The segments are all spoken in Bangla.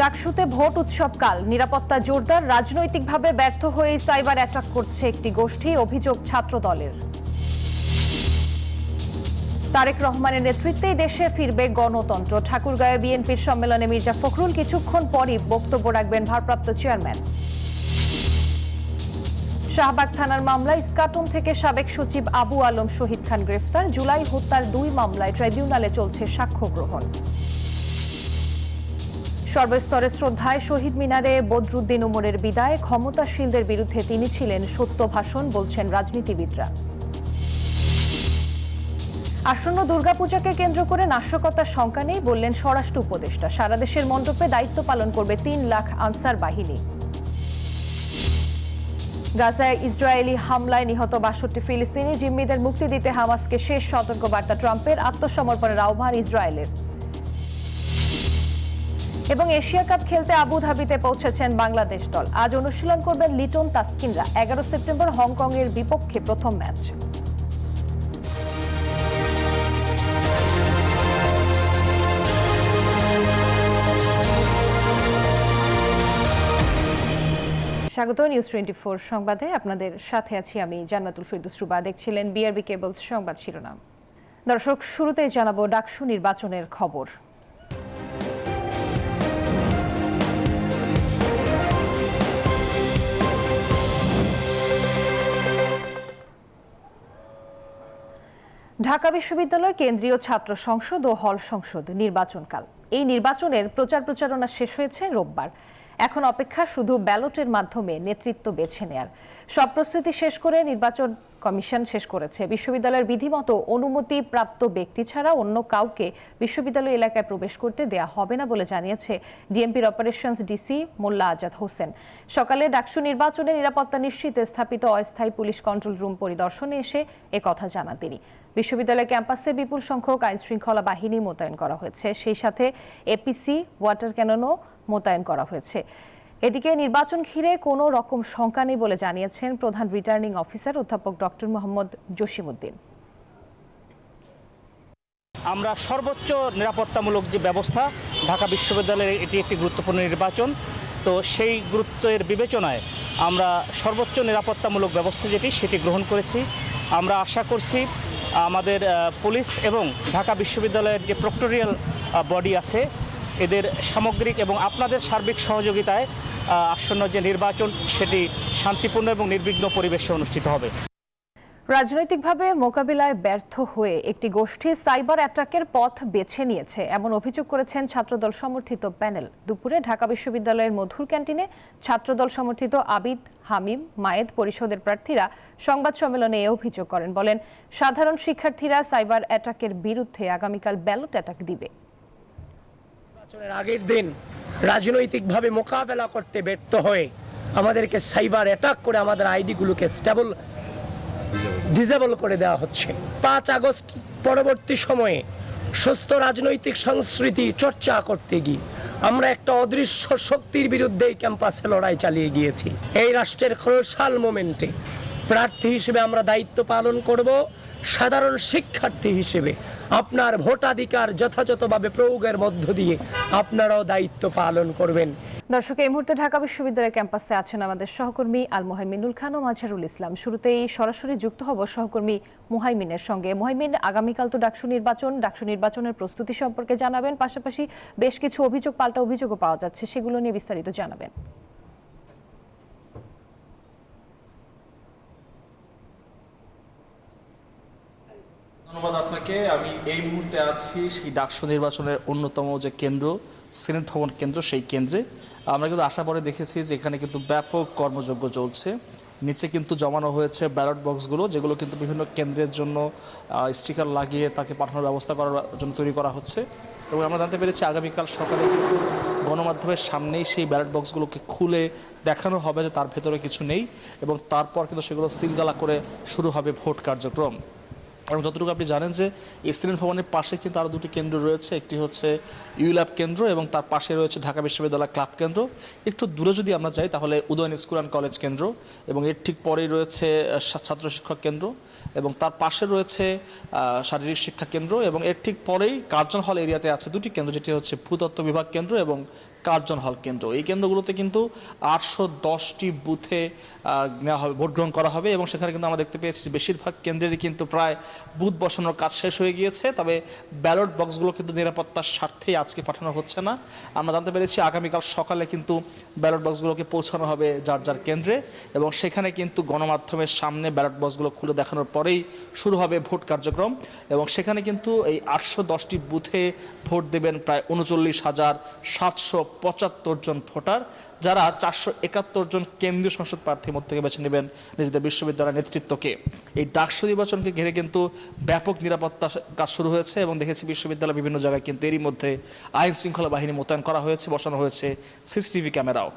ডাকসুতে ভোট উৎসবকাল, নিরাপত্তা জোরদার, রাজনৈতিকভাবে ব্যর্থ হয়ে সাইবার অ্যাটাক করছে একটি গোষ্ঠী, অভিযোগ ছাত্র দলের। তারেক রহমানের নেতৃত্বেই দেশে ফিরবে গণতন্ত্র, ঠাকুরগাঁওয়ে বিএনপির সম্মেলনে মির্জা ফখরুল কিছুক্ষণ পরই বক্তব্য রাখবেন ভারপ্রাপ্ত চেয়ারম্যান। শাহবাগ থানার মামলায় ইস্কাটন থেকে সাবেক সচিব আবু আলম শহীদ খান গ্রেফতার, জুলাই হত্যার 2 মামলায় ট্রাইব্যুনালে চলছে সাক্ষ্য গ্রহণ। সর্বস্তরের শ্রদ্ধায় শহীদ মিনারে বদরুদ্দিন উমরের বিদায়, ক্ষমতাশীলদের বিরুদ্ধে তিনি ছিলেন সত্য ভাষণ, বলছেন রাজনীতিবিদরা। আসন্ন দুর্গাপূজাকে কেন্দ্র করে নাশকতার শঙ্কা নেই, বললেন স্বরাষ্ট্র উপদেষ্টা। সারা দেশের মণ্ডপে দায়িত্ব পালন করবে 3 লাখ আনসার বাহিনী। গাজায় ইসরায়েলি হামলায় নিহত 62 ফিলিস্তিনি, জিম্মিদের মুক্তি দিতে হামাসকে শেষ সতর্কবার্তা ট্রাম্পের, আত্মসমর্পণের আহ্বান ইসরায়েলের। এবং এশিয়া কাপ খেলতে আবুধাবিতে পৌঁছেছেন বাংলাদেশ দল। আজ অনুশীলন করবেন লিটন তাসকিনরা। 11 সেপ্টেম্বর হংকং এর বিপক্ষে প্রথম ম্যাচ। স্বাগত নিউজ 24 সংবাদে, আপনাদের সাথে আছি আমি জান্নাতুল ফেরদৌস রুবা। দেখছিলেন বিআরবি কেবলস সংবাদ শিরোনাম। দর্শক, শুরুতেই জানাবো ডাকসু নির্বাচনের খবর। ঢাকা বিশ্ববিদ্যালয় কেন্দ্রীয় ছাত্র সংসদ ও হল সংসদ নির্বাচনকাল। এই নির্বাচনের প্রচারণা শেষ হয়েছে রোববার। এখন অপেক্ষা শুধু ব্যালটের মাধ্যমে নেতৃত্ব বেছে নেয়ার। সব প্রস্তুতি শেষ করে নির্বাচন কমিশন শেষ করেছে। বিশ্ববিদ্যালয়ের বিধিমতো অনুমতি প্রাপ্ত ব্যক্তি ছাড়া অন্য কাউকে বিশ্ববিদ্যালয় এলাকায় প্রবেশ করতে দেয়া হবে না বলে জানিয়েছে ডিএমপির অপারেশনস ডিসি মোল্লা আজাদ হোসেন। সকালে ডাকসু নির্বাচনে নিরাপত্তা নিশ্চিতে স্থাপিত অস্থায়ী পুলিশ কন্ট্রোল রুম পরিদর্শনে এসে একথা জানান তিনি। বিশ্ববিদ্যালয় ক্যাম্পাসে বিপুল সংখ্যক আইন শৃঙ্খলা বাহিনী মোতায়েন করা হয়েছে, সেই সাথে এপিসি, ওয়াটার ক্যাননও মোতায়েন করা হয়েছে। এদিকে নির্বাচন ঘিরে কোনো রকম শঙ্কা নেই বলে জানিয়েছেন প্রধান রিটার্নিং অফিসার অধ্যাপক ডক্টর মোহাম্মদ জসিমউদ্দিন। আমরা সর্বোচ্চ নিরাপত্তামূলক যে ব্যবস্থা, ঢাকা বিশ্ববিদ্যালয়ের এটি একটি গুরুত্বপূর্ণ নির্বাচন, তো সেই গুরুত্বের বিবেচনায় আমরা সর্বোচ্চ নিরাপত্তামূলক ব্যবস্থা সেটি গ্রহণ করেছি। আমরা আশা করছি আমাদের পুলিশ এবং ঢাকা বিশ্ববিদ্যালয়ের যে প্রক্টোরিয়াল বডি আছে, এদের সামগ্রিক এবং আপনাদের সার্বিক সহযোগিতায় আসন্ন যে নির্বাচন সেটি শান্তিপূর্ণ এবং নির্বিঘ্ন পরিবেশে অনুষ্ঠিত হবে। রাজনৈতিকভাবে মোকাবিলায় ব্যর্থ হয়ে একটি গোষ্ঠী সাইবার অ্যাটাকের পথ বেছে নিয়েছে, এমন অভিযোগ করেছেন ছাত্রদল সমর্থিত প্যানেল। দুপুরে ঢাকা বিশ্ববিদ্যালয়ের মধুর ক্যান্টিনে ছাত্রদল সমর্থিত আবিদ, হামিম, মায়েদ পরিষদের প্রার্থীরা সংবাদ সম্মেলনে এ অভিযোগ করেন। বলেন, সাধারণ শিক্ষার্থীরা সাইবার অ্যাটাকের বিরুদ্ধে আগামীকাল ব্যালট অ্যাটাক দিবে। নির্বাচনের আগের দিন রাজনৈতিকভাবে মোকাবেলা করতে ব্যর্থ হয়ে আমাদেরকে সাইবার অ্যাটাক করে আমাদের আইডিগুলোকে ডিসেবল করে দেওয়া হচ্ছে। 5 আগস্ট পরবর্তী সময়ে সুস্থ রাজনৈতিক সংস্কৃতি চর্চা করতে গিয়ে আমরা একটা অদৃশ্য শক্তির বিরুদ্ধে ক্যাম্পাসে লড়াই চালিয়ে গিয়েছি। এই রাষ্ট্রের ক্রুশাল মোমেন্টে প্রার্থী হিসেবে আমরা দায়িত্ব পালন করব। সাধারণ শিক্ষার্থী হিসেবে আপনার ভোটাধিকার যথাযথভাবে প্রয়োগের মধ্য দিয়ে আপনারাও দায়িত্ব পালন করবেন। দর্শক, এই মুহূর্তে ঢাকা বিশ্ববিদ্যালয়ের ক্যাম্পাসে আছেন আমাদের সহকর্মী আল মুহাইমিনুল খান ও মাজহারুল ইসলাম। শুরুতেই সরাসরি যুক্ত হব সহকর্মী মুহাইমিনের সঙ্গে। মুহাইমিন, আগামীকাল তো ডাকসু নির্বাচনের প্রস্তুতি সম্পর্কে জানাবেন, পাশাপাশি বেশ কিছু পাল্টা অভিযোগও পাওয়া যাচ্ছে, সেগুলো নিয়ে বিস্তারিত জানাবেন। ধন্যবাদ আপনাকে। আমি এই মুহূর্তে আছি সেই ডাকসু নির্বাচনের অন্যতম যে কেন্দ্র, সিনেট ভবন কেন্দ্র, সেই কেন্দ্রে। আমরা কিন্তু আসার পরে দেখেছি যে এখানে কিন্তু ব্যাপক কর্মযজ্ঞ চলছে। নিচে কিন্তু জমানো হয়েছে ব্যালট বক্সগুলো, যেগুলো কিন্তু বিভিন্ন কেন্দ্রের জন্য স্টিকার লাগিয়ে তাকে পাঠানোর ব্যবস্থা করার জন্য তৈরি করা হচ্ছে। এবং আমরা জানতে পেরেছি আগামীকাল সকালে কিন্তু গণমাধ্যমের সামনেই সেই ব্যালট বক্সগুলোকে খুলে দেখানো হবে যে তার ভেতরে কিছু নেই, এবং তারপর কিন্তু সেগুলো সিলগালা করে শুরু হবে ভোট কার্যক্রম। এবং যতটুকু আপনি জানেন যে এই সিনেট ভবনের পাশে কিন্তু আরও 2টি কেন্দ্র রয়েছে। একটি হচ্ছে ইউল্যাব কেন্দ্র এবং তার পাশে রয়েছে ঢাকা বিশ্ববিদ্যালয় ক্লাব কেন্দ্র। একটু দূরে যদি আমরা যাই তাহলে উদয়ন স্কুল অ্যান্ড কলেজ কেন্দ্র, এবং এর ঠিক পরেই রয়েছে ছাত্র শিক্ষক কেন্দ্র, এবং তার পাশে রয়েছে শারীরিক শিক্ষা কেন্দ্র, এবং এর ঠিক পরেই কার্জন হল এরিয়াতে আছে 2টি কেন্দ্র, যেটি হচ্ছে ভূতত্ত্ব বিভাগ কেন্দ্র এবং কার্জন হল কেন্দ্র। এই কেন্দ্রগুলোতে কিন্তু 810টি বুথে নেওয়া হবে, ভোট গ্রহণ করা হবে এবং সেখানে কিন্তু আমরা দেখতে পেয়েছি বেশিরভাগ কেন্দ্রেরই কিন্তু প্রায় বুথ বসানোর কাজ শেষ হয়ে গিয়েছে। তবে ব্যালট বক্সগুলো কিন্তু নিরাপত্তার স্বার্থেই আজকে পাঠানো হচ্ছে না। আমরা জানতে পেরেছি আগামীকাল সকালে কিন্তু ব্যালট বক্সগুলোকে পৌঁছানো হবে যার যার কেন্দ্রে এবং সেখানে কিন্তু গণমাধ্যমের সামনে ব্যালট বক্সগুলো খুলে দেখানোর পরেই শুরু হবে ভোট কার্যক্রম এবং সেখানে কিন্তু এই 810টি বুথে ভোট দেবেন প্রায় 39,775 জন ভোটার, যারা 471 জন কেন্দ্রীয় সংসদ প্রার্থীর মধ্যে থেকে বেছে নেবেন নিজেদের বিশ্ববিদ্যালয়ের নেতৃত্বকে। এই ডাকসু নির্বাচনকে ঘিরে কিন্তু ব্যাপক নিরাপত্তা কাজ শুরু হয়েছে এবং দেখেছি বিশ্ববিদ্যালয়ের বিভিন্ন জায়গায় কিন্তু এরই মধ্যে আইন শৃঙ্খলা বাহিনী মোতায়েন করা হয়েছে, বসানো হয়েছে সিসিটিভি ক্যামেরাও।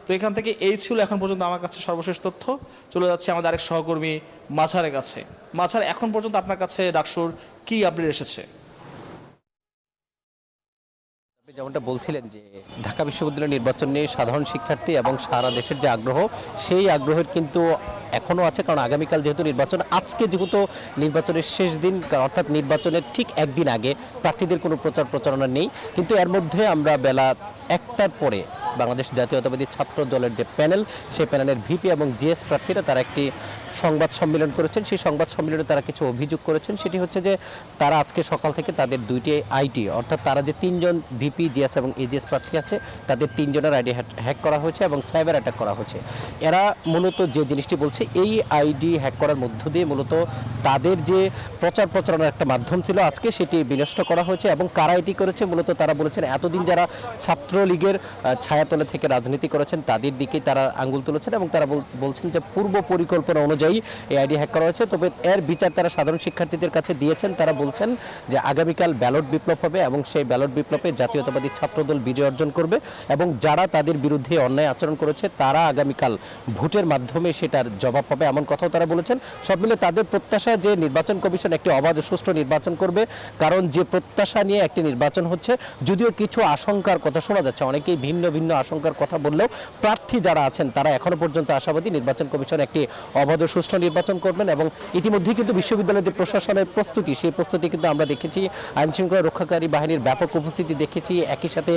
তো এখান থেকে এই ছিল এখন পর্যন্ত আমার কাছে সর্বশেষ তথ্য। চলে যাচ্ছে আমাদের আরেক সহকর্মী মাঝারের কাছে। মাঝার, এখন পর্যন্ত আপনার কাছে ডাকসুর কি আপডেট এসেছে? যেমনটা বলছিলেন যে ঢাকা বিশ্ববিদ্যালয় নির্বাচন নিয়ে সাধারণ শিক্ষার্থী এবং সারা দেশের যে আগ্রহ, সেই আগ্রহের কিন্তু এখনও আছে। কারণ আগামীকাল যেহেতু নির্বাচন, আজকে যেহেতু নির্বাচনের শেষ দিন, অর্থাৎ নির্বাচনের ঠিক একদিন আগে প্রার্থীদের কোনো প্রচারণা নেই, কিন্তু এর মধ্যে আমরা বেলা 1টার পরে বাংলাদেশ জাতীয়তাবাদী ছাত্র দলের যে প্যানেল, সেই প্যানেলের ভিপি এবং জিএস প্রার্থীরা তারা একটি সংবাদ সম্মেলন করেছেন। সেই সংবাদ সম্মেলনে তারা কিছু অভিযোগ করেছেন। সেটি হচ্ছে যে তারা আজকে সকাল থেকে তাদের দুইটি আইডি, অর্থাৎ তারা যে 3জন ভিপি, জিএস এবং এজিএস প্রার্থী আছে, তাদের 3জনের আইডি হ্যাক করা হয়েছে এবং সাইবার অ্যাটাক করা হয়েছে। এরা মূলত যে জিনিসটি বলছে, এই আইডি হ্যাক করার মধ্য দিয়ে মূলত তাদের যে প্রচারণার একটা মাধ্যম ছিল আজকে সেটি বিনষ্ট করা হয়েছে। এবং কারা এটি করেছে, মূলত তারা বলেছেন এতদিন যারা ছাত্রলীগের ছায়াতলে থেকে রাজনীতি করেছেন তাদের দিকেই তারা আঙ্গুল তুলেছেন এবং তারা বলছেন যে পূর্ব পরিকল্পনা অনুযায়ী এই আইডি হ্যাক করা হয়েছে। তবে এর বিচার তারা সাধারণ শিক্ষার্থীদের কাছে দিয়েছেন। তারা বলছেন যে আগামীকাল ব্যালট বিপ্লব হবে এবং সেই ব্যালট বিপ্লবে জাতীয়তাবাদী ছাত্রদল বিজয় অর্জন করবে এবং যারা তাদের বিরুদ্ধে অন্যায় আচরণ করেছে তারা আগামীকাল ভোটের মাধ্যমে সেটার জবাব পাবে, এমন কথাও তারা বলেছেন। সব মিলে তাদের প্রত্যাশা যে নির্বাচন কমিশন একটি অবাধ ও সুষ্ঠু নির্বাচন করবে, কারণ যে প্রত্যাশা নিয়ে একটি নির্বাচন হচ্ছে, যদিও কিছু আশঙ্কার কথা শোনা যাচ্ছে, অনেকেই ভিন্ন ভিন্ন আশঙ্কার কথা বললেও প্রার্থী যারা আছেন তারা এখনো পর্যন্ত আশাবাদী নির্বাচন কমিশন একটি অবাধ ও সুষ্ঠু নির্বাচন করবেন। এবং ইতিমধ্যেই কিন্তু বিশ্ববিদ্যালয়ের যে প্রশাসনের প্রস্তুতি, সেই প্রস্তুতি কিন্তু আমরা দেখেছি, আইন শৃঙ্খলা রক্ষাকারী বাহিনীর ব্যাপক উপস্থিতি দেখেছি। একই সাথে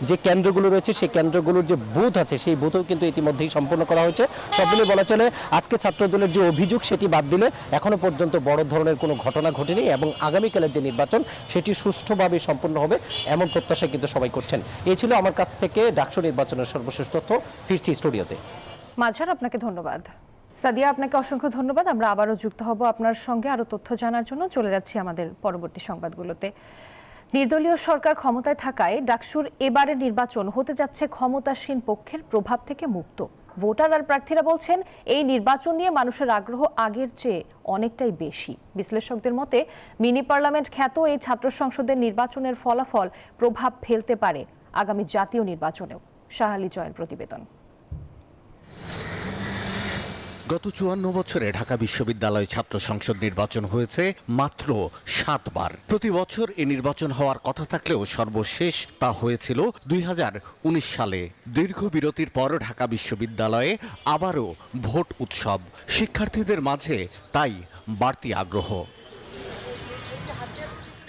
যে কেন্দ্রগুলো রয়েছে সেই কেন্দ্রগুলোর যে বুথ আছে সেই বুথও কিন্তু ইতিমধ্যেই সম্পন্ন করা হয়েছে। সব মিলিয়ে বলা চলে আজকে ছাত্রদলের যে অভিযোগ সেটি বাদ দিলে এখনো পর্যন্ত বড় ধরনের কোনো ঘটনা ঘটেনি এবং আগামীকালের যে নির্বাচন সেটি সুষ্ঠুভাবে সম্পন্ন হবে এমন প্রত্যাশা কিন্তু সবাই করছেন। এই ছিল আমার কাছ থেকে ডাকসু নির্বাচনের সর্বশেষ তথ্য। ফিরছি স্টুডিওতে। মাঝার, আপনাকে ধন্যবাদ। সাদিয়া, আপনাকে অসংখ্য ধন্যবাদ। আমরা আবারও যুক্ত হব আপনার সঙ্গে আরও তথ্য জানার জন্য। চলে যাচ্ছি আমাদের পরবর্তী সংবাদগুলোতে। নির্দলীয় সরকার ক্ষমতায় থাকায় ডাকসুর এবারের নির্বাচন হতে যাচ্ছে ক্ষমতাসীন পক্ষের প্রভাব থেকে মুক্ত। ভোটার আর প্রার্থীরা বলছেন এই নির্বাচন নিয়ে মানুষের আগ্রহ আগের চেয়ে অনেকটাই বেশি। বিশ্লেষকদের মতে মিনি পার্লামেন্ট খ্যাত এই ছাত্র সংসদের নির্বাচনের ফলাফল প্রভাব ফেলতে পারে আগামী জাতীয় নির্বাচনেও। শাহালি জয়ের প্রতিবেদন। গত 54 বছরে ঢাকা বিশ্ববিদ্যালয় ছাত্র সংসদ নির্বাচন হয়েছে মাত্র 7 বার। প্রতি বছর এই নির্বাচন হওয়ার কথা থাকলেও সর্বশেষ তা হয়েছিল 2019 সালে। দীর্ঘ বিরতির পর ঢাকা বিশ্ববিদ্যালয়ে আবারও ভোট উৎসব, শিক্ষার্থীদের মাঝে তাই বাড়তি আগ্রহ।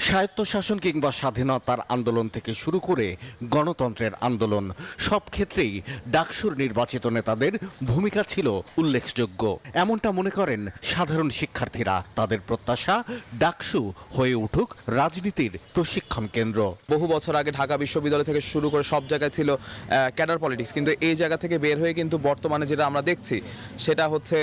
স্বায়ত্তশাসন কিংবা স্বাধীনতার আন্দোলন থেকে শুরু করে গণতন্ত্রের আন্দোলন, সব ক্ষেত্রেই ডাকসুর নির্বাচিত নেতাদের ভূমিকা ছিল উল্লেখযোগ্য। এমনটা মনে করেন সাধারণ শিক্ষার্থীরা। তাদের প্রত্যাশা ডাকসু হয়ে উঠুক রাজনীতির প্রশিক্ষণ কেন্দ্র। বহু বছর আগে ঢাকা বিশ্ববিদ্যালয় থেকে শুরু করে সব জায়গায় ছিল ক্যাডার পলিটিক্স, কিন্তু এই জায়গা থেকে বের হয়ে কিন্তু বর্তমানে যেটা আমরা দেখছি সেটা হচ্ছে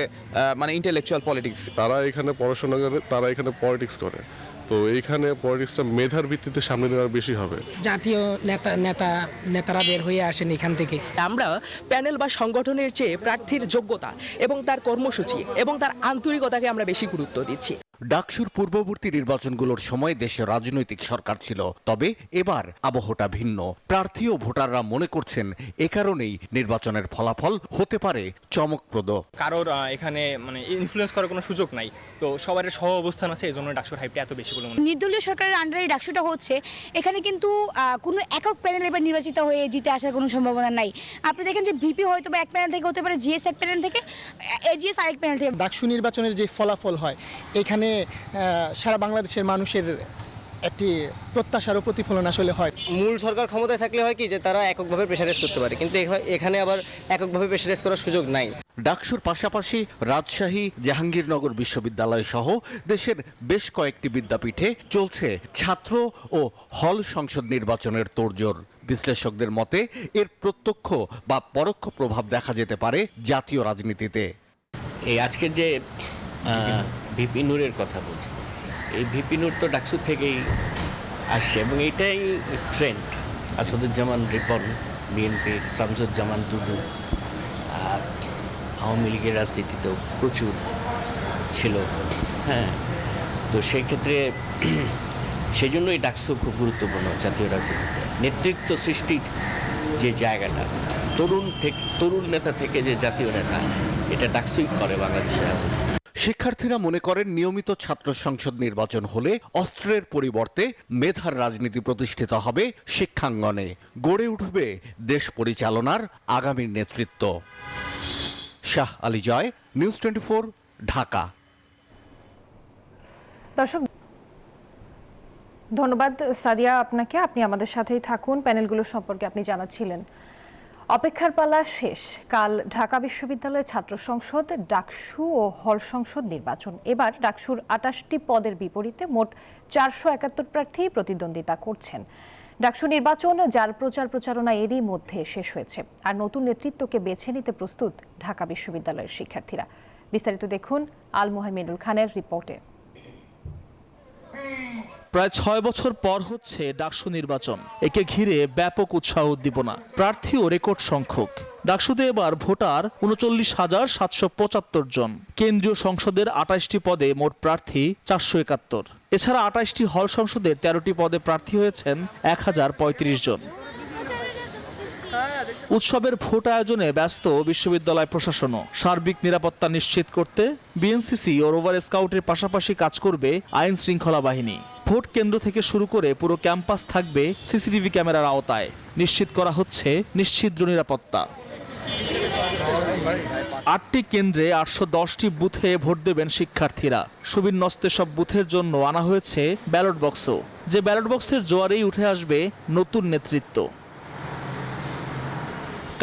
মানে ইন্টেলেকচুয়াল পলিটিক্স। তারা এখানে পড়াশোনা করে, তারা এখানে পলিটিক্স করে, তো এইখানে পলিটিক্সটা মেধার ভিত্তিতে সামনে নেওয়ার বেশি হবে। জাতীয় নেতারা বের হয়ে আসেন এখান থেকে। আমরা প্যানেল বা সংগঠনের চেয়ে প্রার্থীর যোগ্যতা এবং তার কর্মসূচি এবং তার আন্তরিকতাকে আমরা বেশি গুরুত্ব দিচ্ছি। ডাকসুর পূর্ববর্তী নির্বাচনগুলোর সময় দেশে রাজনৈতিক সরকার ছিল, তবে এবার আবহটা ভিন্ন। প্রার্থী ও ভোটাররা মনে করছেন এ কারণেই নির্বাচনের ফলাফল হতে পারে চমকপ্রদ। কারোর এখানে মানে ইনফ্লুয়েন্স করার কোনো সুযোগ নাই, তো সবার সহ অবস্থান আছে, এই জন্য ডাকসুর হাইপটা এত বেশি বলে মনে হয়। নির্দলীয় সরকারের আন্ডারে ডাকসুটা হচ্ছে, এখানে কিন্তু কোনো একক প্যানেল এবার নির্বাচিত হয়ে জিতে আসার কোনো সম্ভাবনা নাই। আপনি দেখেন যে ভিপি হয়তো বা এক প্যানেল থেকে হতে পারে, জিএস এক প্যানেল থেকে, এজিএস আরেক প্যানেল থেকে। ডাকসু নির্বাচনের যে ফলাফল হয় এখানে সারা বাংলাদেশের মানুষের একটি প্রত্যাশারও প্রতিফলন আসলে হয়। মূল সরকার ক্ষমতায় থাকলে হয় কি যে তারা এককভাবে প্রেশারাইজ করতে পারে, কিন্তু এখানে আবার এককভাবে প্রেশারাইজ করার সুযোগ নাই। ডাকসুর পাশাপাশি রাজশাহী জাহাঙ্গীরনগর বিশ্ববিদ্যালয় সহ দেশের বেশ কয়েকটি বিদ্যাপীঠে চলছে ছাত্র ও হল সংসদ নির্বাচনের তোড়জোড়। বিশ্লেষকদের মতে এর প্রত্যক্ষ বা পরোক্ষ প্রভাব দেখা যেতে পারে জাতীয় রাজনীতিতে। এই আজকের যে ভিপি নূরের কথা বলছি, এই ভিপি নূর তো ডাকসু থেকেই আসছে এবং এইটাই ট্রেন্ড। আসাদুজ্জামান রিপন বিএনপির, শামসুজ্জামান দুদু আওয়ামী লীগের রাজনীতিতেও প্রচুর ছিল। হ্যাঁ, তো সেই ক্ষেত্রে সেই জন্যই ডাকসু খুব গুরুত্বপূর্ণ জাতীয় রাজনীতিতে। নেতৃত্ব সৃষ্টির যে জায়গাটা, তরুণ নেতা থেকে যে জাতীয় নেতা, এটা ডাকসুই করে বাংলাদেশের রাজনীতি। শিক্ষার্থীরা মনে করেন নিয়মিত ছাত্র সংসদ নির্বাচন হলে অস্ত্রের পরিবর্তে মেধার রাজনীতি প্রতিষ্ঠিত হবে শিক্ষাঙ্গনে, গড়ে উঠবে দেশ পরিচালনার আগামী নেতৃত্ব। শাহ আলী জয়, নিউজ 24, ঢাকা। দর্শক, ধন্যবাদ সাদিয়া আপনাকে। আপনি আমাদের সাথেই থাকুন। প্যানেলগুলো সম্পর্কে আপনি জানাচ্ছিলেন। অপেক্ষার পালা শেষ। কাল ঢাকা বিশ্ববিদ্যালয়ের ছাত্র সংসদ, ডাকসু ও হল সংসদ নির্বাচন। এবার ডাকসুর 28টি পদের বিপরীতে মোট 471 প্রার্থী প্রতিদ্বন্দ্বিতা করছেন। ডাকসু নির্বাচন যার প্রচারণা এরই মধ্যে শেষ হয়েছে, আর নতুন নেতৃত্বকে বেছে নিতে প্রস্তুত ঢাকা বিশ্ববিদ্যালয়ের শিক্ষার্থীরা। বিস্তারিত দেখুন আল মোহাম্মেদুল খানের রিপোর্টে। প্রায় 6 বছর পর হচ্ছে ডাকসু নির্বাচন। একে ঘিরে ব্যাপক উৎসাহ উদ্দীপনা, প্রার্থী ও রেকর্ড সংখ্যক। ডাকসুতে এবার ভোটার 39,775 জন। কেন্দ্রীয় সংসদের 28টি পদে মোট প্রার্থী 471। এছাড়া 28টি হল সংসদের 13টি পদে প্রার্থী হয়েছেন 1035 জন। উৎসবের ভোট আয়োজনে ব্যস্ত বিশ্ববিদ্যালয় প্রশাসনও। সার্বিক নিরাপত্তা নিশ্চিত করতে বিএনসিসি ও রোভার স্কাউটের পাশাপাশি কাজ করবে আইন শৃঙ্খলা বাহিনী। ভোট কেন্দ্র থেকে শুরু করে পুরো ক্যাম্পাস থাকবে সিসিটিভি ক্যামেরার আওতায়। নিশ্চিত করা হচ্ছে নিশ্ছিদ্র নিরাপত্তা। 8টি কেন্দ্রে 810টি বুথে ভোট দেবেন শিক্ষার্থীরা। সুবিন্যস্ত সব বুথের জন্য আনা হয়েছে ব্যালট বক্সও। যে ব্যালট বক্সের জোয়ারেই উঠে আসবে নতুন নেতৃত্ব।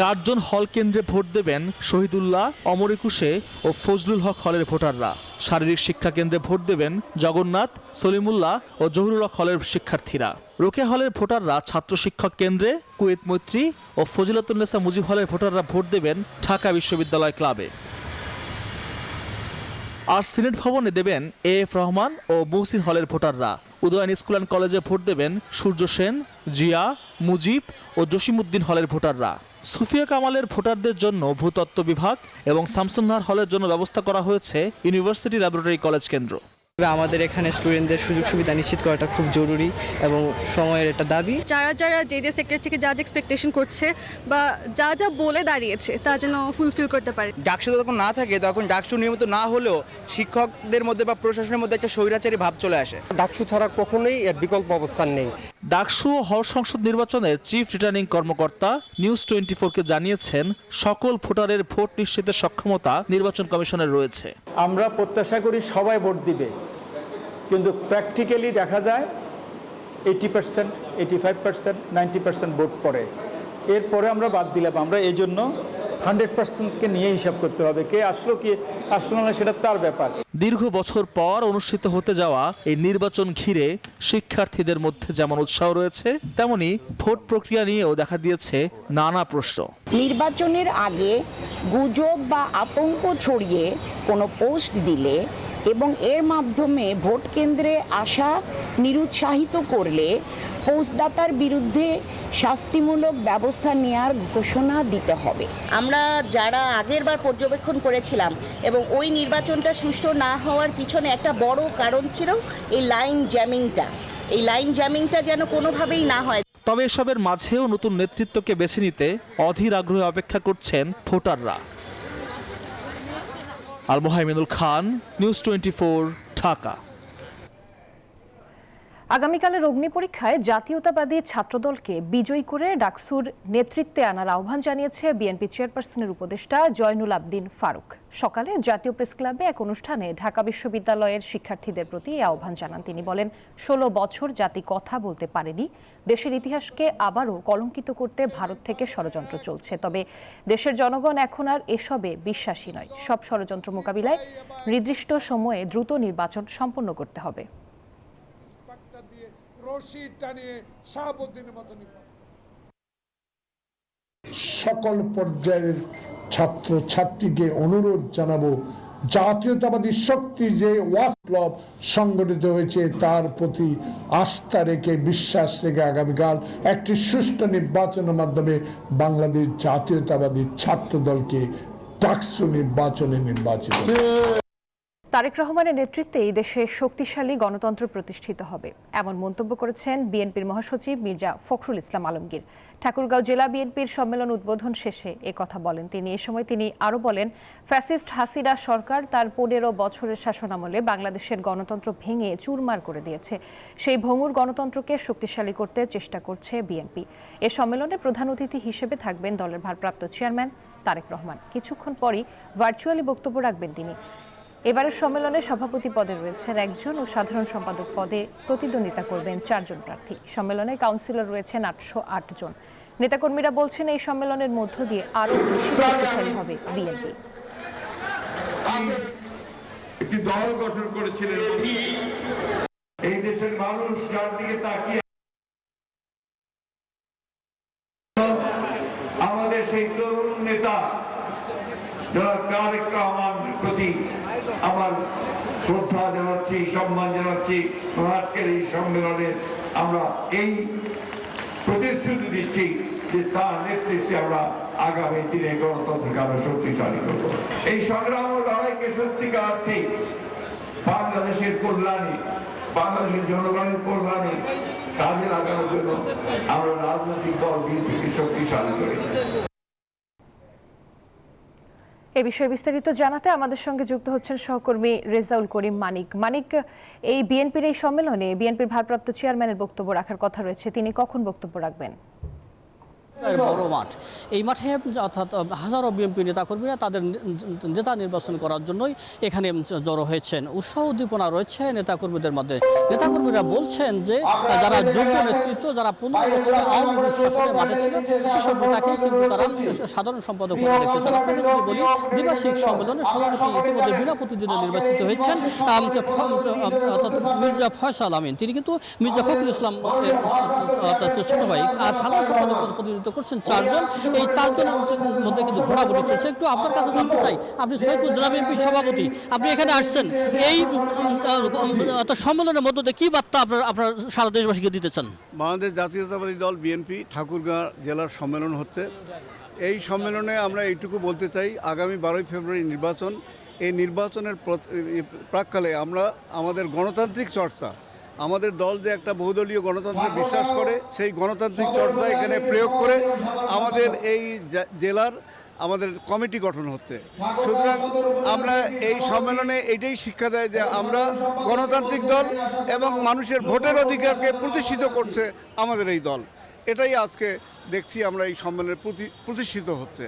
8 জন হল কেন্দ্রে ভোট দেবেন শহীদুল্লাহ, অমর একুশে ও ফজলুল হক হলের ভোটাররা। শারীরিক শিক্ষা কেন্দ্রে ভোট দেবেন জগন্নাথ, সলিমুল্লাহ ও জহুরুল হক হলের শিক্ষার্থীরা। রোকেয়া হলের ভোটাররা ছাত্র শিক্ষক কেন্দ্রে, কুয়েত মৈত্রী ও ফজিলাতুন্নেসা মুজিব হলের ভোটাররা ভোট দেবেন ঢাকা বিশ্ববিদ্যালয় ক্লাবে। আর সিনেট ভবনে দেবেন এএফ রহমান ও মহসিন হলের ভোটাররা। উদয়ন স্কুল অ্যান্ড কলেজে ভোট দেবেন সূর্য সেন, জিয়া, মুজিব ও জসিমউদ্দিন হলের ভোটাররা। সুফিয়া কামালের ভোটারদের জন্য ভূতত্ত্ব বিভাগ এবং শামসুন্নাহার হলের জন্য ব্যবস্থা করা হয়েছে ইউনিভার্সিটি ল্যাবরেটরি কলেজ কেন্দ্র। আমাদের এখানে স্টুডেন্টদের সুযোগ সুবিধা নিশ্চিত করাটা খুব জরুরি এবং সময়ের একটা দাবি। যারা যে সেক্টর থেকে যা এক্সপেকটেশন করছে বা যা বলে দাঁড়িয়েছে তা যেন ফুলফিল করতে পারে। ডাকসু যখন না থাকে তখন ডাকসু নিয়মিত না হলেও শিক্ষকদের মধ্যে বা প্রশাসনের মধ্যে একটা স্বৈরাচারী ভাব চলে আসে। ডাকসু ছাড়া কখনোই এর বিকল্প অবস্থান নেই। ডাকসু ও হল সংসদ নির্বাচনের চিফ রিটার্নিং কর্মকর্তা নিউজ 24-কে জানিয়েছেন, সকল ভোটারের ভোট নিশ্চিতের সক্ষমতা নির্বাচন কমিশনের রয়েছে। আমরা প্রত্যাশা করি সবাই ভোট দিবে, কিন্তু প্র্যাকটিক্যালি দেখা যায় 80%, 85%, 90% ভোট পড়ে। এরপরে আমরা বাদ দিলাম। আমরা এই জন্য 100%কে নিয়ে হিসাব করতে হবে। কে আসলো কি আসলো না সেটা তার ব্যাপার। দীর্ঘ বছর পর অনুষ্ঠিত হতে যাওয়া এই নির্বাচন ঘিরে শিক্ষার্থীদের মধ্যে যেমন উৎসাহ রয়েছে, তেমনি ভোট প্রক্রিয়া নিয়েও দেখা দিয়েছে নানা প্রশ্ন। নির্বাচনের আগে গুজব বা আতঙ্ক ছড়িয়ে কোনো পোস্ট দিলে এবং এর মাধ্যমে ভোট কেন্দ্রে আসা নিরুৎসাহিত করলে পোস্টদাতার বিরুদ্ধে শাস্তিমূলক ব্যবস্থা নেওয়ার ঘোষণা দিতে হবে। আমরা যারা আগের বার পর্যবেক্ষণ করেছিলাম এবং ওই নির্বাচনটা সুষ্ঠু না হওয়ার পিছনে একটা বড় কারণ ছিল এই লাইন জ্যামিংটা যেন কোনোভাবেই না হয়। তবে এসবের মাঝেও নতুন নেতৃত্বকে বেছে নিতে অধীর আগ্রহে অপেক্ষা করছেন ভোটাররা। আল মোহাম্মেদুল খান, নিউজ 24, ঢাকা। আগামীকালের অগ্নি পরীক্ষায় জাতীয়তাবাদী ছাত্রদলকে বিজয়ী করে ডাকসুর নেতৃত্বে আনার আহ্বান জানিয়েছে বিএনপি চেয়ারপারসনের উপদেষ্টা জয়নুল আবদিন ফারুক। সকালে জাতীয় প্রেস ক্লাবে এক অনুষ্ঠানে ঢাকা বিশ্ববিদ্যালয়ের শিক্ষার্থীদের প্রতি এই আহ্বান জানান তিনি। বলেন, 16 বছর জাতি কথা বলতে পারেনি, দেশের ইতিহাসকে আবারও কলঙ্কিত করতে ভারত থেকে ষড়যন্ত্র চলছে। তবে দেশের জনগণ এখন আর এসবে বিশ্বাসী নয়। সব ষড়যন্ত্র মোকাবিলায় নির্দিষ্ট সময়ে দ্রুত নির্বাচন সম্পন্ন করতে হবে। সকল পর্যায়ের ছাত্র ছাত্রীকে অনুরোধ জানাবো, জাতীয়তাবাদী শক্তি যে ওয়াজ ক্লাব সংগঠিত হয়েছে তার প্রতি আস্থা রেখে, বিশ্বাস রেখে আগামীকাল একটি সুষ্ঠু নির্বাচনের মাধ্যমে বাংলাদেশ জাতীয়তাবাদী ছাত্র দলকে ডাকসু নির্বাচনে নির্বাচিত। তারেক রহমানের নেতৃত্বে এই দেশে শক্তিশালী গণতন্ত্র প্রতিষ্ঠিত হবে, এমন মন্তব্য করেছেন বিএনপির মহাসচিব মির্জা ফখরুল ইসলাম আলমগীর। ঠাকুরগাঁও জেলা বিএনপির সম্মেলন উদ্বোধন শেষে একথা বলেন তিনি। এ সময় তিনি আরও বলেন, ফ্যাসিস্ট হাসিনা সরকার তার 15 বছরের শাসনামলে বাংলাদেশের গণতন্ত্র ভেঙে চুরমার করে দিয়েছে। সেই ভঙ্গুর গণতন্ত্রকে শক্তিশালী করতে চেষ্টা করছে বিএনপি। এ সম্মেলনে প্রধান অতিথি হিসেবে থাকবেন দলের ভারপ্রাপ্ত চেয়ারম্যান তারেক রহমান। কিছুক্ষণ পরই ভার্চুয়ালি বক্তব্য রাখবেন তিনি। এবারের সম্মেলনে সভাপতি পদে রয়েছেন একজন ও সাধারণ সম্পাদক পদে প্রতিদ্বন্দ্বিতা করবেন 4 জন প্রার্থী। সম্মেলনে কাউন্সিলর রয়েছেন 808 জন। নেতাকর্মীরা বলছেন, এই সম্মেলনের মধ্য দিয়ে আরও বেশি শক্তিশালী হবে বিএনপি। একটি দল গঠন করেছিলেন এই দেশের মানুষ, যার দিকে তাকিয়ে আমাদের সেই তরুণ নেতা যারা তারেক রহমানের প্রতি আমার শ্রদ্ধা জানাচ্ছি, সম্মান জানাচ্ছি। আজকের এই সম্মেলনে আমরা এই প্রতিশ্রুতি দিচ্ছি যে তার নেতৃত্বে আমরা আগামী দিনে গণতন্ত্রকে আমরা শক্তিশালী করব। এই সংগ্রাম ও লড়াইকে সত্যিকার অর্থে বাংলাদেশের কল্যাণে, বাংলাদেশের জনগণের কল্যাণে কাজে লাগানোর জন্য আমরা রাজনৈতিক দল বিএনপিকে শক্তিশালী করি। এ বিষয়ে বিস্তারিত জানাতে আমাদের সঙ্গে যুক্ত হচ্ছেন সহকর্মী রেজাউল করিম মানিক। মানিক, এই বিএনপির এই সম্মেলনে বিএনপির ভারপ্রাপ্ত চেয়ারম্যানের বক্তব্য রাখার কথা রয়েছে, তিনি কখন বক্তব্য রাখবেন? বড় মাঠ, এই মাঠে অর্থাৎ হাজারো বিএনপি নেতাকর্মীরা তাদের নেতা নির্বাচন করার জন্যই এখানে জড়ো হয়েছেন। উৎসাহ উদ্দীপনা রয়েছে নেতাকর্মীদের মধ্যে। নেতাকর্মীরা বলছেন যে যারা যোগ্য নেতৃত্ব, যারা 15 বছর আওয়ামী লীগ শাসনের মাঠে ছিলেন, সেসব নেতাকে কিন্তু তারা সাধারণ সম্পাদক পদে রেখেছেন। আপনাদের যদি বলি, দ্বিবার্ষিক সম্মেলনে সভাপতি ইতিমধ্যে বিনা প্রতিদ্বন্দ্বিতা নির্বাচিত হয়েছেন অর্থাৎ মির্জা ফয়সাল আমিন। তিনি কিন্তু মির্জা ফখরুল ইসলাম ছোট ভাই, আর সাধারণ সম্পাদক পদে প্রতিনিধিত্ব করছেন 4 জন। এই 4 জনের মধ্যে কিন্তু ঘোরাঘুরি চলছে। একটু আপনার কাছে জানতে চাই, আপনি সৈয়দপুর জেলা বিএনপির সভাপতি, আপনি এখানে আসছেন, এই সম্মেলনের মধ্যে কি বার্তা আপনার সারা দেশবাসীকে দিতে চান? বাংলাদেশ জাতীয়তাবাদী দল বিএনপি ঠাকুরগাঁও জেলার সম্মেলন হচ্ছে। এই সম্মেলনে আমরা এইটুকু বলতে চাই, আগামী 12 ফেব্রুয়ারি নির্বাচন, এই নির্বাচনের প্রাক্কালে আমরা আমাদের গণতান্ত্রিক চর্চা, আমাদের দল যে একটা বহুদলীয় গণতন্ত্রে বিশ্বাস করে, সেই গণতান্ত্রিক চর্চা এখানে প্রয়োগ করে আমাদের এই জেলার আমাদের কমিটি গঠন হচ্ছে। সুতরাং আমরা এই সম্মেলনে এটাই শিক্ষা দেয় যে আমরা গণতান্ত্রিক দল এবং মানুষের ভোটের অধিকারকে প্রতিষ্ঠিত করছে আমাদের এই দল। এটাই আজকে দেখছি আমরা এই সম্মেলনে প্রতিষ্ঠিত হচ্ছে।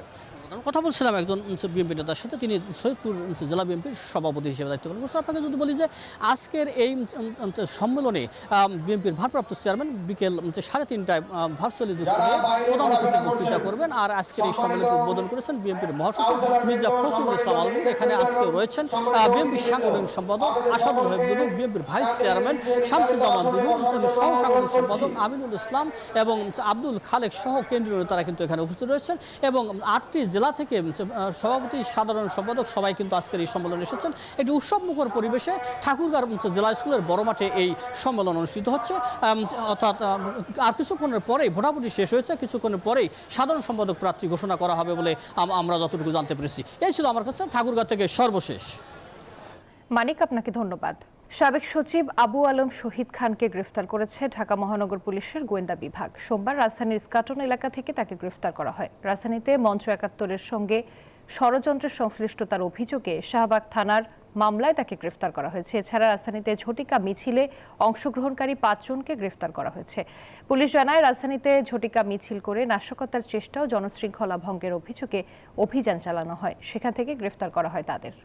কথা বলছিলাম একজন বিএনপি নেতার সাথে, তিনি সৈয়দপুর জেলা বিএনপির সভাপতি হিসেবে দায়িত্ব পালন করছেন। আপনাকে যদি বলি যে আজকের এই সম্মেলনে বিএনপির ভারপ্রাপ্ত চেয়ারম্যান বিকেল 3:30টায় ভার্চুয়ালি যুক্ত হয়ে প্রধান অতিথি বক্তৃতা করবেন। আর আজকের এই সম্মেলনকে উদ্বোধন করেছেন বিএনপির মহাসচিব মির্জা ফখরুল ইসলাম আলমগীর। এখানে আজকে রয়েছেন বিএনপির সাংগঠনিক সম্পাদক আসাদুল হক দুলু, বিএনপির ভাইস চেয়ারম্যান শামসুজ্জামান দুলু, সহ সাংগঠনিক সম্পাদক আমিনুল ইসলাম এবং আব্দুল খালেক সহ কেন্দ্রীয় নেতারা কিন্তু এখানে উপস্থিত রয়েছেন। এবং 8টি জেলা থেকে সভাপতি, সাধারণ সম্পাদক সবাই কিন্তু আজকের এই সম্মেলনে এসেছেন। একটি উৎসবমুখর পরিবেশে ঠাকুরগাঁও জেলা স্কুলের বড় মাঠে এই সম্মেলন অনুষ্ঠিত হচ্ছে। অর্থাৎ আর কিছুক্ষণের পরেই ভোটাভুটি শেষ হয়েছে, কিছুক্ষণের পরেই সাধারণ সম্পাদক প্রার্থী ঘোষণা করা হবে বলে আমরা যতটুকু জানতে পেরেছি। এই ছিল আমার কাছে ঠাকুরগাঁও থেকে সর্বশেষ। মানিক, আপনাকে ধন্যবাদ। সাবেক সচিব আবু আলম শহীদ খানকে গ্রেফতার করেছে ঢাকা মহানগর পুলিশের গোয়েন্দা বিভাগ। সোমবার রাজধানীর ইস্কাটন এলাকা থেকে তাকে গ্রেফতার করা হয়। রাজধানীতে মঞ্চ 71-এর সঙ্গে ষড়যন্ত্রের সংশ্লিষ্টতার অভিযোগে শাহবাগ থানার মামলায় তাকে গ্রেফতার করা হয়েছে। এছাড়া রাজধানীতে ঝটিকা মিছিলে অংশগ্রহণকারী 5 জনকে গ্রেফতার করা হয়েছে। পুলিশ জানায়, রাজধানীতে ঝটিকা মিছিল করে নাশকতার চেষ্টা ও জনশৃঙ্খলা ভঙ্গের অভিযোগে অভিযান চালানো হয়, সেখান থেকে গ্রেফতার করা হয় তাদের।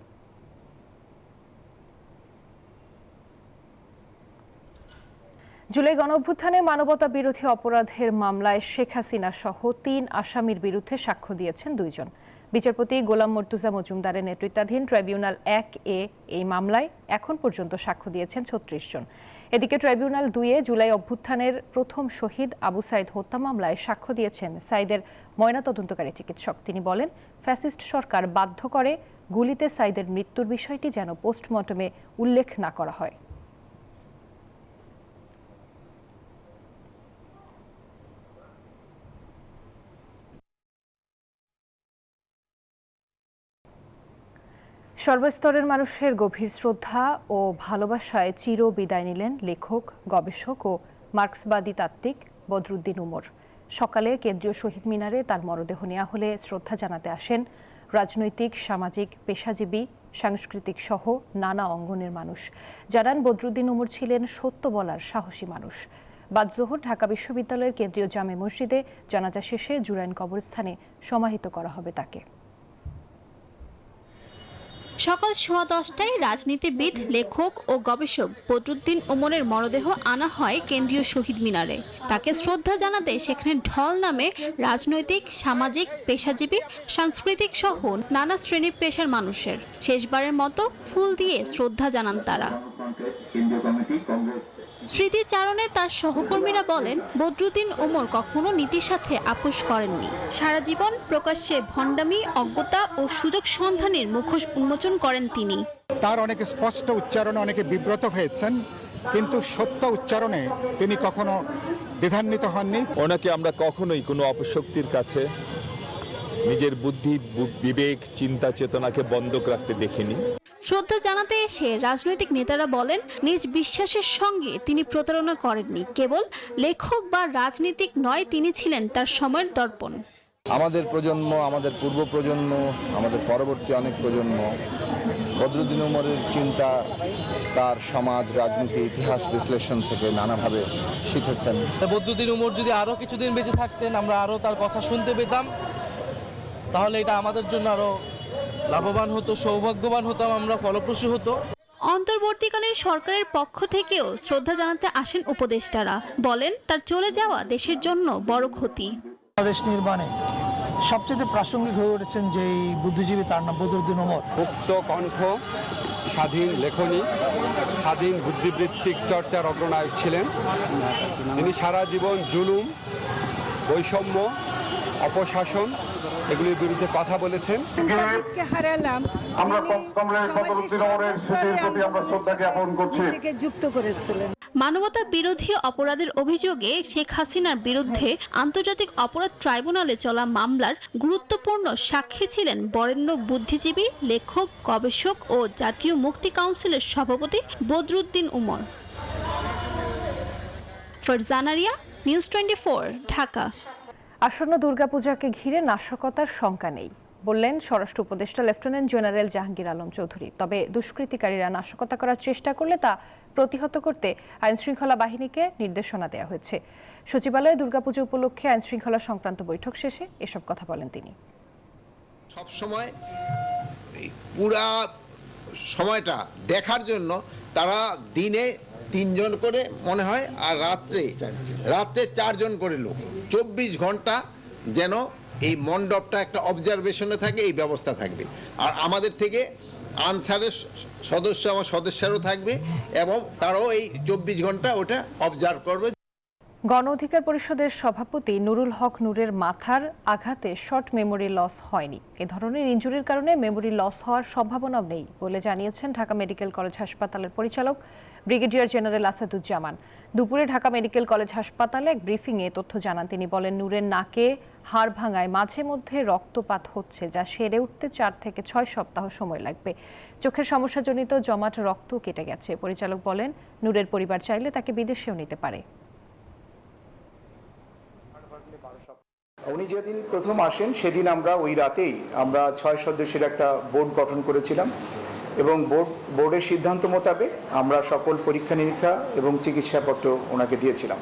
জুলাই গণঅভ্যুত্থানে মানবতা বিরোধী অপরাধের মামলায় শেখ হাসিনা সহ 3 আসামির বিরুদ্ধে সাক্ষ্য দিয়েছেন 2 জন। বিচারপতি গোলাম মর্তুজা মজুমদারের নেতৃত্বাধীন ট্রাইব্যুনাল 1-এ এই মামলায় এখন পর্যন্ত সাক্ষ্য দিয়েছেন 36 জন। এদিকে ট্রাইব্যুনাল 2-এ জুলাই অভ্যুত্থানের প্রথম শহীদ আবু সাইদ হত্যা মামলায় সাক্ষ্য দিয়েছেন সাইদের ময়নাতদন্তকারী চিকিৎসক। তিনি বলেন, ফ্যাসিস্ট সরকার বাধ্য করে গুলিতে সাইদের মৃত্যুর বিষয়টি যেন পোস্টমর্টমে উল্লেখ না করা হয়। সর্বস্তরের মানুষের গভীর শ্রদ্ধা ও ভালোবাসায় চির বিদায় নিলেন লেখক, গবেষক ও মার্ক্সবাদী তাত্ত্বিক বদরুদ্দিন উমর। সকালে কেন্দ্রীয় শহীদ মিনারে তার মরদেহ নেওয়া হলে শ্রদ্ধা জানাতে আসেন রাজনৈতিক, সামাজিক, পেশাজীবী, সাংস্কৃতিক সহ নানা অঙ্গনের মানুষ। জানান, বদরুদ্দিন উমর ছিলেন সত্য বলার সাহসী মানুষ। বাদ জোহর ঢাকা বিশ্ববিদ্যালয়ের কেন্দ্রীয় জামে মসজিদে জানাজা শেষে জুরাইন কবরস্থানে সমাহিত করা হবে তাকে। সকাল 10:15টায় রাজনীতিবিদ, লেখক ও গবেষক বদরুদ্দিন উমরের মরদেহ আনা হয় কেন্দ্রীয় শহীদ মিনারে। তাকে শ্রদ্ধা জানাতে সেখানে ঢল নামে রাজনৈতিক, সামাজিক, পেশাজীবী, সাংস্কৃতিক সহ নানা শ্রেণী পেশার মানুষের। শেষবারের মতো ফুল দিয়ে শ্রদ্ধা জানান তারা। স্মৃতিচারণে তার সহকর্মীরা বলেন, বদরুদ্দিন উমর কখনো নীতির সাথে আপোষ করেননি। সারা জীবন প্রকাশ্যে ভণ্ডামি, অজ্ঞতা ও সুযোগ সন্ধানের মুখোশ উন্মোচন করেন তিনি। তার অনেক স্পষ্ট উচ্চারণে অনেকে বিব্রত হয়েছেন, কিন্তু সত্য উচ্চারণে তিনি কখনো দ্বিধান্বিত হননি। ওনাকে আমরা কখনোই কোনো অপশক্তির কাছে নিজের বুদ্ধি, বিবেক, চিন্তা চেতনাকে বন্ধক রাখতে দেখিনি। শ্রদ্ধা জানাতে এসে রাজনৈতিক নেতারা বলেন, নিজ বিশ্বাসের সঙ্গে তিনি প্রতারণা করেননি। কেবল লেখক বা রাজনীতিক নয়, তিনি ছিলেন তার সময়ের দর্পণ। আমাদের প্রজন্ম, আমাদের পূর্ব প্রজন্ম, আমাদের পরবর্তী অনেক প্রজন্ম বদরুদ্দিন উমরের চিন্তা, তার সমাজ, রাজনীতি, ইতিহাস বিশ্লেষণ থেকে নানাভাবে শিখেছেন। বদরুদ্দিন উমর যদি আরও কিছুদিন বেঁচে থাকতেন, আমরা আরও তার কথা শুনতে পেতাম, তাহলে এটা আমাদের জন্য আরও লাভবান হতো, সৌভাগ্যবান হতাম আমরা, ফলপ্রসূ হতো। অন্তর্বর্তীকালীন সরকারের পক্ষ থেকেও শ্রদ্ধা জানাতে আসেন উপদেষ্টারা। বলেন, তার চলে যাওয়া দেশের জন্য বড় ক্ষতি। বাংলাদেশ নির্মাণে সবচেয়ে প্রাসঙ্গিক হয়ে উঠেছেন যে বুদ্ধিজীবী, তার নাম বদরুদ্দিন উমর। মুক্ত কণ্ঠ, স্বাধীন লেখনী, স্বাধীন বুদ্ধিবৃত্তিক চর্চার অগ্রনায়ক ছিলেন। তিনি সারা জীবন জুলুম, বৈষম্য, অপশাসন এগুলির বিরুদ্ধে কথা বলেছেন। মানবতা বিরোধী অপরাধের অভিযোগে শেখ হাসিনার বিরুদ্ধে আন্তর্জাতিক অপরাধ ট্রাইব্যুনালে চলা মামলার গুরুত্বপূর্ণ সাক্ষী ছিলেন বরেণ্য বুদ্ধিজীবী, লেখক, গবেষক ও জাতীয় মুক্তি কাউন্সিলের সভাপতি বদরুদ্দিন উমর। ফারজানা রিয়া, নিউজ 24, ঢাকা। আসন্ন দুর্গাপূজাকে ঘিরে নাশকতার শঙ্কা নেই বললেন স্বরাষ্ট্র উপদেষ্টা লেফটেন্যান্ট জেনারেল জাহাঙ্গীর আলম চৌধুরী। তবে দুষ্কৃতিকারীরা নাশকতা করার চেষ্টা করলে তা প্রতিহত করতে আইনশৃঙ্খলা বাহিনীকে নির্দেশনা দেওয়া হয়েছে। সচিবালয়ে দুর্গাপূজা উপলক্ষে আইনশৃঙ্খলা সংক্রান্ত বৈঠক শেষে এসব কথা বলেন তিনি। সবসময় পুরা সময়টা দেখার জন্য তারা দিনে 3 জন করে মনে হয়, আর রাত্রে 4 জন করে লোক, 24 ঘন্টা যেন এই মণ্ডপটা একটা অবজারভেশনে থাকে, এই ব্যবস্থা থাকবে। আর আমাদের থেকে আনসারের সদস্য, আমার সদস্যরাও থাকবে এবং তারাও এই 24 ঘন্টা ওটা অবজার্ভ করবে। গণ অধিকার পরিষদের সভাপতি নুরুল হক নূরের মাথার আঘাতে শর্ট মেমোরি লস হয়নি। এ ধরনের ইনজুরির কারণে মেমোরি লস হওয়ার সম্ভাবনাও নেই বলে জানিয়েছেন ঢাকা মেডিকেল কলেজ হাসপাতালের পরিচালক ব্রিগেডিয়ার জেনারেল আসাদুজ্জামান। দুপুরে ঢাকা মেডিকেল কলেজ হাসপাতালে এক ব্রিফিংয়ে তথ্য জানান তিনি। বলেন, নূরের নাকে হাড় ভাঙায় মাঝে মধ্যে রক্তপাত হচ্ছে, যা সেরে উঠতে 4 থেকে 6 সপ্তাহ সময় লাগবে। চোখের সমস্যাজনিত জমাট রক্ত কেটে গেছে। পরিচালক বলেন, নূরের পরিবার চাইলে তাকে বিদেশেও নিতে পারে। উনি যেদিন প্রথম আসেন সেদিন আমরা ওই রাতেই 6 সদস্যের একটা বোর্ড গঠন করেছিলাম এবং বোর্ডের সিদ্ধান্ত মোতাবেক আমরা সকল পরীক্ষা নিরীক্ষা এবং চিকিৎসাপত্র ওনাকে দিয়েছিলাম।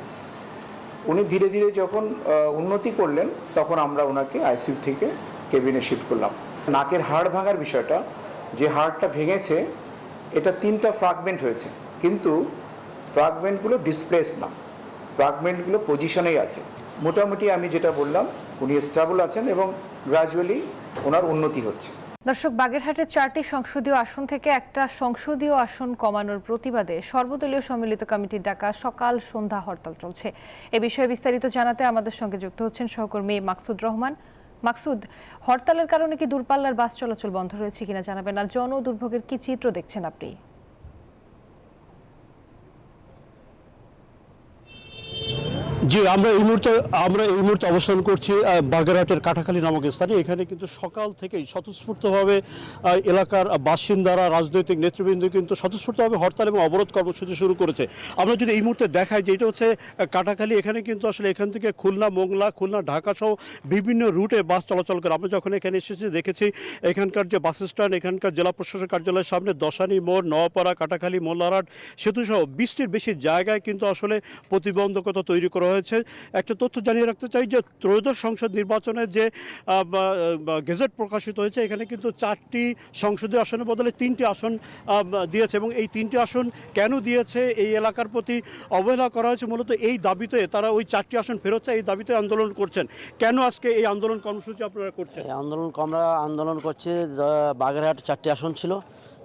উনি ধীরে ধীরে যখন উন্নতি করলেন তখন আমরা ওনাকে আইসিইউ থেকে কেবিনে শিফট করলাম। নাকের হাড় ভাঙার বিষয়টা, যে হাড়টা ভেঙেছে এটা 3টা ফ্র্যাগমেন্ট হয়েছে, কিন্তু ফ্র্যাগমেন্টগুলো ডিসপ্লেসড না, ফ্র্যাগমেন্টগুলো পজিশনেই আছে। মোটামুটি আমি যেটা বললাম উনি স্টেবল আছেন এবং গ্র্যাজুয়ালি ওনার উন্নতি হচ্ছে। দর্শক, বাগেরহাটের 4টি সংসদীয় আসন থেকে একটা সংসদীয় আসন কমানোর প্রতিবাদে সর্বদলীয় সম্মিলিত কমিটির ডাকা সকাল সন্ধ্যা হরতাল চলছে। এ বিষয়ে বিস্তারিত জানাতে আমাদের সঙ্গে যুক্ত হচ্ছেন সহকর্মী মাকসুদ রহমান। মাকসুদ, হরতালের কারণে কি দূরপাল্লার বাস চলাচল বন্ধ রয়েছে কিনা জানাবেন, আর জন দুর্ভোগের কি চিত্র দেখছেন আপনি? জি, আমরা এই মুহূর্তে অবস্থান করছি বাগেরহাটের কাটাখালী নামক স্থানে। এখানে কিন্তু সকাল থেকেই স্বতঃস্ফূর্তভাবে এলাকার বাসিন্দারা, রাজনৈতিক নেতৃবৃন্দ কিন্তু স্বতঃস্ফূর্তভাবে হরতাল এবং অবরোধ কর্মসূচি শুরু করেছে। আমরা যদি এই মুহূর্তে দেখাই যে এটা হচ্ছে কাটাখালী, এখানে কিন্তু আসলে এখান থেকে খুলনা, মোংলা, খুলনা, ঢাকা সহ বিভিন্ন রুটে বাস চলাচল করে। আমরা যখন এখানে এসেছি দেখেছি এখানকার যে বাস স্ট্যান্ড, এখানকার জেলা প্রশাসক কার্যালয়ের সামনে দশানী মোড়, নওয়াপাড়া, কাটাখালী, মোল্লারহাট সেতু সহ 20টির বেশি জায়গায় কিন্তু আসলে প্রতিবন্ধকতা তৈরি করা হয়েছে। একটা তথ্য জানিয়ে রাখতে চাই যে ত্রয়োদশ সংসদ নির্বাচনে যে গেজেট প্রকাশিত হয়েছে, এখানে কিন্তু 4টি সংসদীয় আসনের বদলে 3টি আসন দিয়েছে এবং এই 3টি আসন কেন দিয়েছে, এই এলাকার প্রতি অবহেলা করা হয়েছে মূলত এই দাবিতে তারা ওই 4টি আসন ফেরত চায়, এই দাবিতে আন্দোলন করছেন। কেন আজকে এই আন্দোলন কর্মসূচি আপনারা করছেন? আমরা আন্দোলন করছি, বাগেরহাট 4টি আসন ছিল,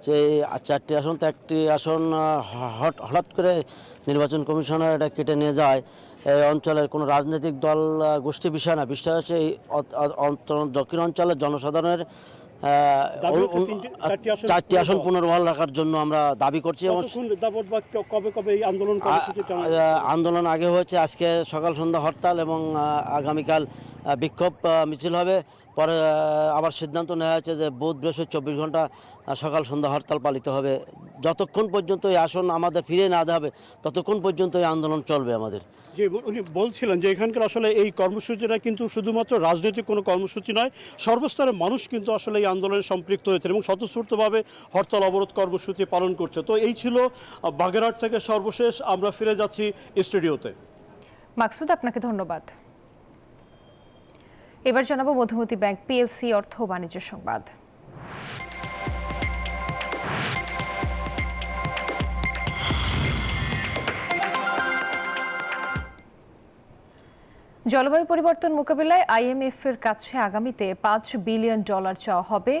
যে 4টি আসন তো একটি আসন হঠাৎ করে নির্বাচন কমিশনার এটা কেটে নিয়ে যায়। এই অঞ্চলের কোনো রাজনৈতিক দল গোষ্ঠী বিষয় না, বিষয় হচ্ছে এই দক্ষিণ অঞ্চলের জনসাধারণের 4টি আসন পুনর্বহাল রাখার জন্য আমরা দাবি করছি। আন্দোলন আগে হয়েছে, আজকে সকাল সন্ধ্যা হরতাল এবং আগামীকাল বিক্ষোভ মিছিল হবে। পরে আবার সিদ্ধান্ত নেওয়া হয়েছে যে বুধ বৃহস্পতি 24 ঘন্টা সকাল সন্ধ্যা হরতাল পালিত হবে। যতক্ষণ পর্যন্ত এই আসন আমাদের ফিরে না দেওয়া হবে ততক্ষণ পর্যন্ত এই আন্দোলন চলবে আমাদের। যে উনি বলছিলেন যে এখানকার আসলে এই কর্মসূচিটা কিন্তু শুধুমাত্র রাজনৈতিক কোনো কর্মসূচি নয়, সর্বস্তরের মানুষ কিন্তু আসলে এই আন্দোলনে সম্পৃক্ত হয়েছে এবং স্বতঃস্ফূর্তভাবে হরতাল অবরোধ কর্মসূচি পালন করছে। তো এই ছিল বাগেরহাট থেকে সর্বশেষ। আমরা ফিরে যাচ্ছি স্টুডিওতে। মাকসুদ, আপনাকে ধন্যবাদ। এবার জানাবো মধুমতি ব্যাংক পিএলসি অর্থ ও বাণিজ্য সংবাদ। জলবায়ু পরিবর্তন মোকাবিলায় আইএমএফ এর কাছে আগামীতে $5 বিলিয়ন চাওয়া হবে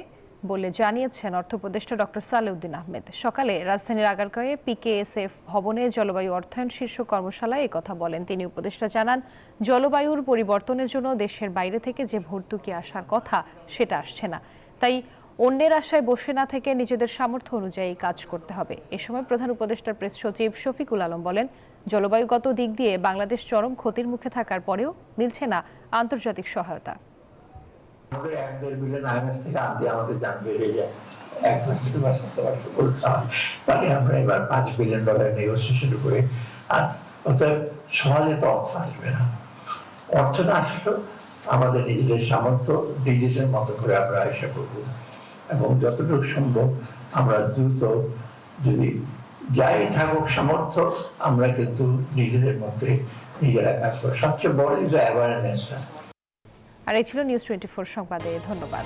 বলে জানিয়েছেন অর্থ উপদেষ্টা ডক্টর সালেউদ্দিন আহমেদ। সকালে রাজধানীর আগারগাঁওয়ে পিকেএসএফ ভবনে জলবায়ু অর্থায়ন শীর্ষক কর্মশালায় একথা বলেন তিনি। উপদেষ্টা জানান, জলবায়ুর পরিবর্তনের জন্য দেশের বাইরে থেকে যে ভর্তুকি আসার কথা সেটা আসছে না, তাই অন্যের আশায় বসে না থেকে নিজেদের সামর্থ্য অনুযায়ী কাজ করতে হবে। এ সময় প্রধান উপদেষ্টার প্রেস সচিব শফিকুল আলম বলেন, জলবায়ুগত দিক দিয়ে বাংলাদেশ চরম ক্ষতির মুখে থাকার পরেও মিলছে না আন্তর্জাতিক সহায়তা। আমাদের 1-1.5 বিলিয়ন আইএমএফ থেকে আনতে আমাদের জান বেড়ে যায়, 1 মাস 2 মাস বলতে হয়, মানে আমরা এবার $5 বিলিয়ন নেগোসিয়েশন করে, আর অতএব সহজে তো অর্থ আসবে না। অর্থ না আসলেও আমাদের নিজেদের সামর্থ্য নিজেদের মতো করে আমরা আশা করব এবং যতটুকু সম্ভব আমরা দ্রুত, যদি যাই থাকুক সামর্থ্য, আমরা কিন্তু নিজেদের মধ্যে নিজেরা কাজ করব। সবচেয়ে বড় যে অ্যাওয়ারনেসটা। আর এই ছিল নিউজ 24 সংবাদে। ধন্যবাদ।